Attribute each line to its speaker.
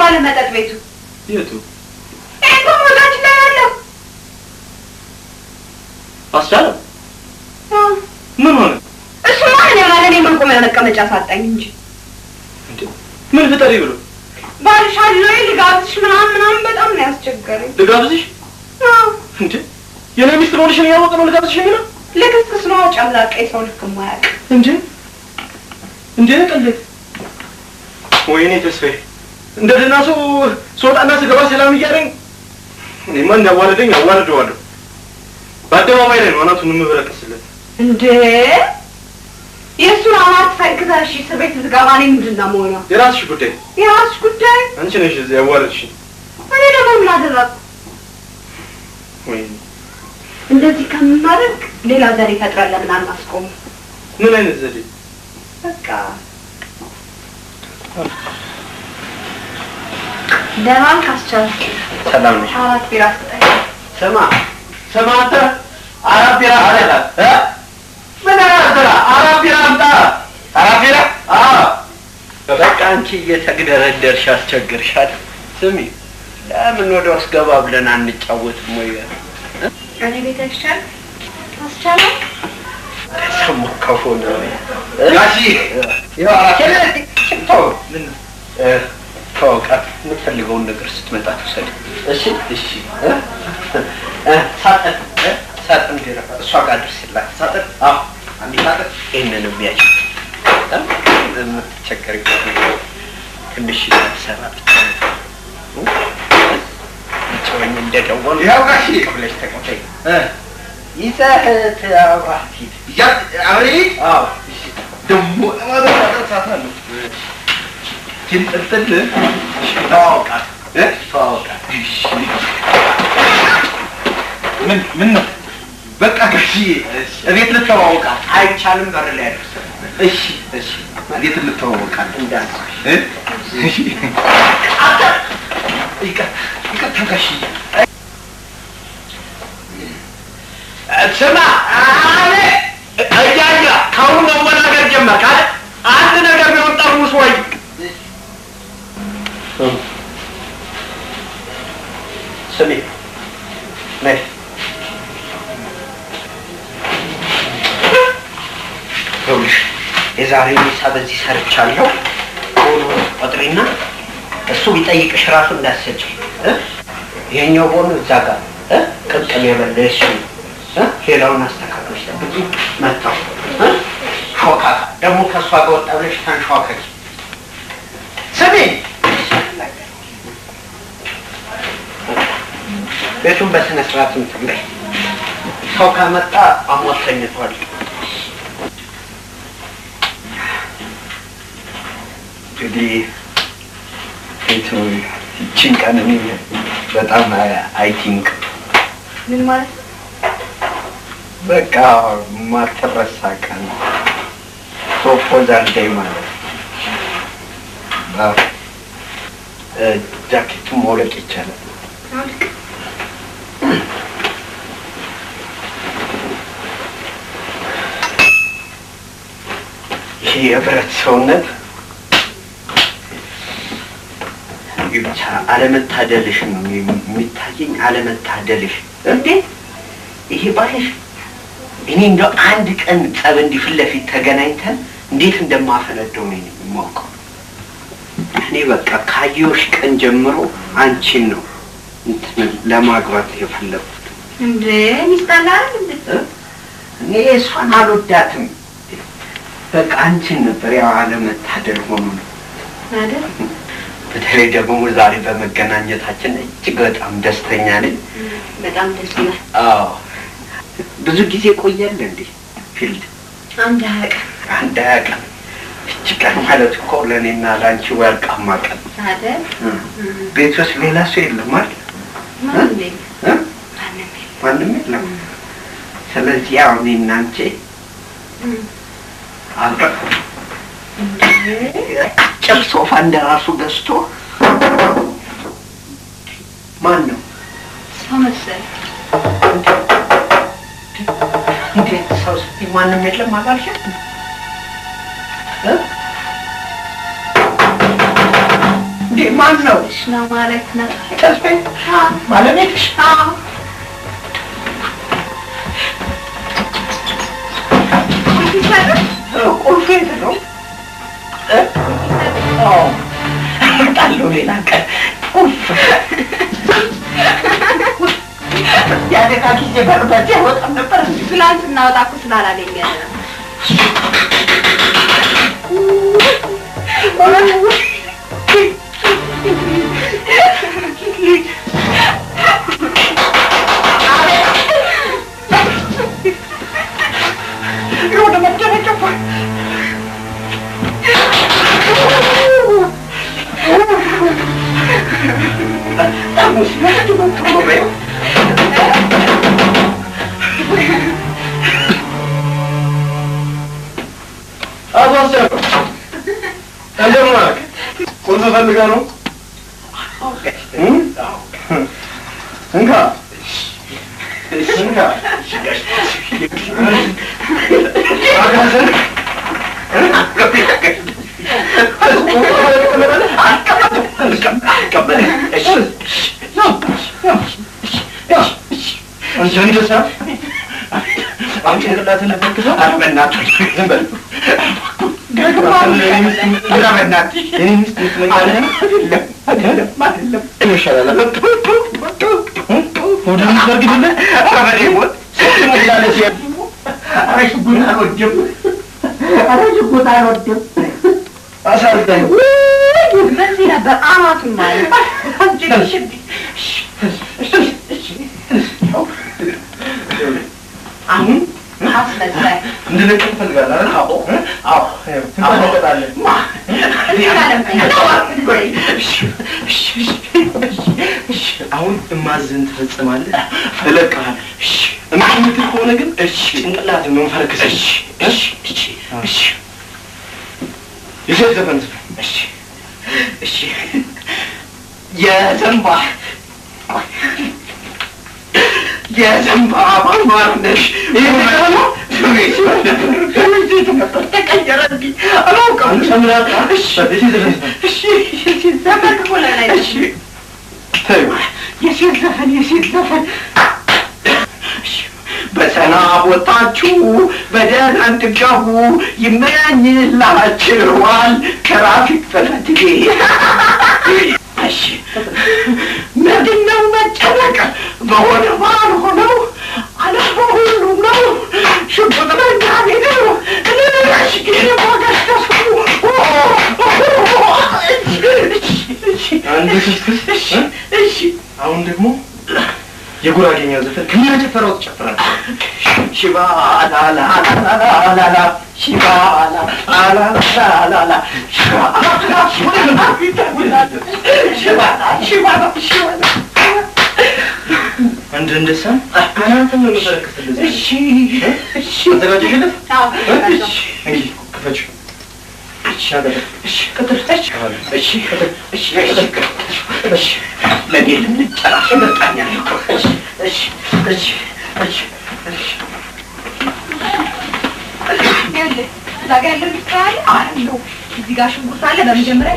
Speaker 1: ባለ መጠጥ ቤቱ
Speaker 2: የቱ
Speaker 1: ሞታችን ላይ ያለው
Speaker 2: አስቻለው ምን ሆነ?
Speaker 1: እሱማ እኔ ማለት እኔ መቆሚያ መቀመጫ ሳጣኝ እንጂ
Speaker 2: ምን ፍጠሪ ብሎ
Speaker 1: ባልሻለሁ ልጋብዝሽ ምናምን በጣም ነው ያስቸገረኝ።
Speaker 2: ልጋብዝሽ እንዴ? የኔ ሚስት መሆንሽን ያወቀ ነው ልጋብዝሽ የሚለው?
Speaker 1: ልክስክስ ነው ጨምላቃ ሰው ልክ የማያውቅ
Speaker 2: እንዴ ቀልድ። ወይኔ ተስፋዬ እንደ ደህና ሰው ስወጣና ስገባ ሰላም እያለኝ እኔማ እንዳዋረደኝ አዋርደዋለሁ። በአደባባይ ላይ ነው አናቱን የምበረቅስለት።
Speaker 1: እንዴ የእሱን አናት ፈንክተሽ እስር ቤት ልትገባ እኔ ምንድን ነው የምሆነው?
Speaker 2: የራስሽ ጉዳይ
Speaker 1: የራስሽ ጉዳይ።
Speaker 2: አንቺ ነሽ እዚህ ያዋረድሽኝ።
Speaker 1: እኔ ደግሞ ምን አደረግኩ?
Speaker 2: ወይኔ
Speaker 1: እንደዚህ ከምናደርግ ሌላ ዘዴ ፈጥረን ለምን አናስቆሙ?
Speaker 2: ምን አይነት ዘዴ?
Speaker 1: በቃ ደህና ካስቻልክ
Speaker 2: ሰላም ነሽ?
Speaker 1: 4 ቢራ ስጠኝ።
Speaker 2: ስማ አንተ 4 ቢራ አለ ምን አደረገ? 4 ቢራ አምጣ። 4 ቢራ? አዎ በቃ አንቺ እየተግደረደርሽ አስቸግርሻት። ስሚ ለምን ወደ ውስጥ ገባ ብለን አንጫወትም ወይ?
Speaker 1: እኔ ቤት አይሻል አስቻለው
Speaker 2: ሰሙ ከሆነ ጋሺ ምን ተወቃ የምትፈልገውን ነገር ስትመጣ ትውሰድ። እሺ ሳጥን ቢራ እሷ ጋር ድርስላት። ሳጥን አንዴ ሳጥን ይህንንም ያች የምትቸገሪበት ትንሽ ሰራ ብቻ ጮኝ እንደደወሉ ያው ጋሺ ብለሽ ተቀበይ ይዘህ አብረሃት ሂድ። አብሬ ደግሞ ማደሳታለሁ ትንጥል ተዋውቃት። ምን ነው በቃ እሺ እቤት ልተዋውቃት። አይቻልም በር ላይ ያደርስ። እሺ እቤት ልተዋውቃት እንዳልኩሽ እሺ ይቀጥታ ጋሺ ስማ አለ እያያ ካሁን መወናገር ጀመርክ አይደል? አንድ ነገር ነው ጠርሙስ ወይ ስሚ ነይ ይኸውልሽ የዛሬው ምሳ በዚህ ሰርቻለሁ። ቆጥሪና እሱ ቢጠይቅሽ ራሱ እንዳትሰጪ። ይሄኛው ቦኑ እዛ ጋር ቅቅል የበለሽ ሌላውን አስተካክለሽ ጠብቂ። መጣሁ ሾካካ ደግሞ ከእሷ ጋር ወጣ ብለሽ ተንሿከኪ። ስሚ ቤቱን በስነ ስርዓት እንትን ላይ ሰው ከመጣ አሞት ተኝቷል። እንግዲህ ቤቱ ይቺን ቀን እኔ በጣም አይ ቲንክ
Speaker 1: ምን ማለት ነው?
Speaker 2: በቃ ማትረሳ ቀን ፕሮፖዛል ዴይ ማለት ጃኬቱን መውለቅ ይቻላል። ይሄ የብረት ሰውነት ብቻ አለመታደልሽ ነው የሚታየኝ። አለመታደልሽ እንዴ ይሄ ባልሽ እኔ እንደው አንድ ቀን ጸብ እንዲህ ፊት ለፊት ተገናኝተን እንዴት እንደማፈነደው ነው የማውቀው። እኔ በቃ ካየሁሽ ቀን ጀምሮ አንቺን ነው እንትን ለማግባት የፈለኩት።
Speaker 1: እንዴ ሚስታላ እንዴ
Speaker 2: እኔ እሷን አልወዳትም። በቃ አንቺን ነበር። ያው አለመታደል ሆኖ ነው
Speaker 1: አይደል?
Speaker 2: በተለይ ደግሞ ዛሬ በመገናኘታችን እጅግ በጣም ደስተኛ ነኝ።
Speaker 1: በጣም ደስ ይላል።
Speaker 2: አዎ ብዙ ጊዜ ቆያለ እንዴ ፊልድ?
Speaker 1: አንድ ቀን እቺ ቀን ማለት እኮ ለእኔና ለአንቺ ወርቃማ ቀን አይደል?
Speaker 2: ቤት ውስጥ ሌላ ሰው የለም አይደል? ማንም የለም። ስለዚህ አሁን እኔና አንቺ አብረን አጭር ሶፋ እንደራሱ ገዝቶ ማን ነው
Speaker 1: ሰው መሰለኝ።
Speaker 2: እንዴት ሰው ስትይ ማንም የለም አላልሽም? እንዴ
Speaker 1: ማን ነው?
Speaker 3: ነው ማለት ነው።
Speaker 1: ተስፋዬ ባለቤትሽ? ቁልፍ የት ነው? እመጣለሁ ሌላ ቀን። ቁልፍ የአደጋ ጊዜ በር በዚህ አይወጣም ነበር።
Speaker 3: ትናንት እናወጣ እኮ ስላላገኘ ነው።
Speaker 1: ወደ መጨረጨፋ ቁልፍ ፈልጋ ነው። እንካ እንካ
Speaker 3: በዚህ ነበር አማቱን ማለት
Speaker 1: አሁን
Speaker 3: አስመሳይ
Speaker 1: እንድንቀጥ ፈልጋለህ አይደል? አዎ አዎ ትንቀጣለህ። አሁን እማዝህን ትፈጽማለህ፣ እለቅሃለሁ። እሺ እማምትህ ከሆነ ግን እሺ ጭንቅላትህን ነው የምፈረክስህ። እሺ እሺ እሺ የሴት ዘፈን እሺ እሺ የዘንባባ ማር ነሽ። ይሄ ነው ተቀየረብኝ። አላውቅም። የሴት ዘፈን በሰናቦታችሁ በደህና እንድትገቡ ይመኛኝላችኋል ትራፊክ ጽሕፈት ቤት። እሺ ምንድነው መጨነቅ? በሆነ ባልሆነው አላማ ሁሉም ነው። ሽጉጥና ቤት አሁን ደግሞ የጉራጌኛ ዘፈን ከኛ ጭፈራው ትጨፍራለህ። ሽባ ላላላላላላ ሽባ ላላላላላላ አንድ እንደሰም አናንተም ነው መሰረከተልህ። እሺ እሺ አዘጋጅልህ። አዎ እሺ ከፈች እሺ አደረ እሺ ቀጥል እሺ እሺ እሺ ለጌልም ልጨራሽ መጣኛለሁ። እሺ እሺ እሺ እሺ እሺ
Speaker 3: እዛ ጋር ያለው ልጅ አለ። እዚህ ጋር ሽንኩርት አለ። በመጀመሪያ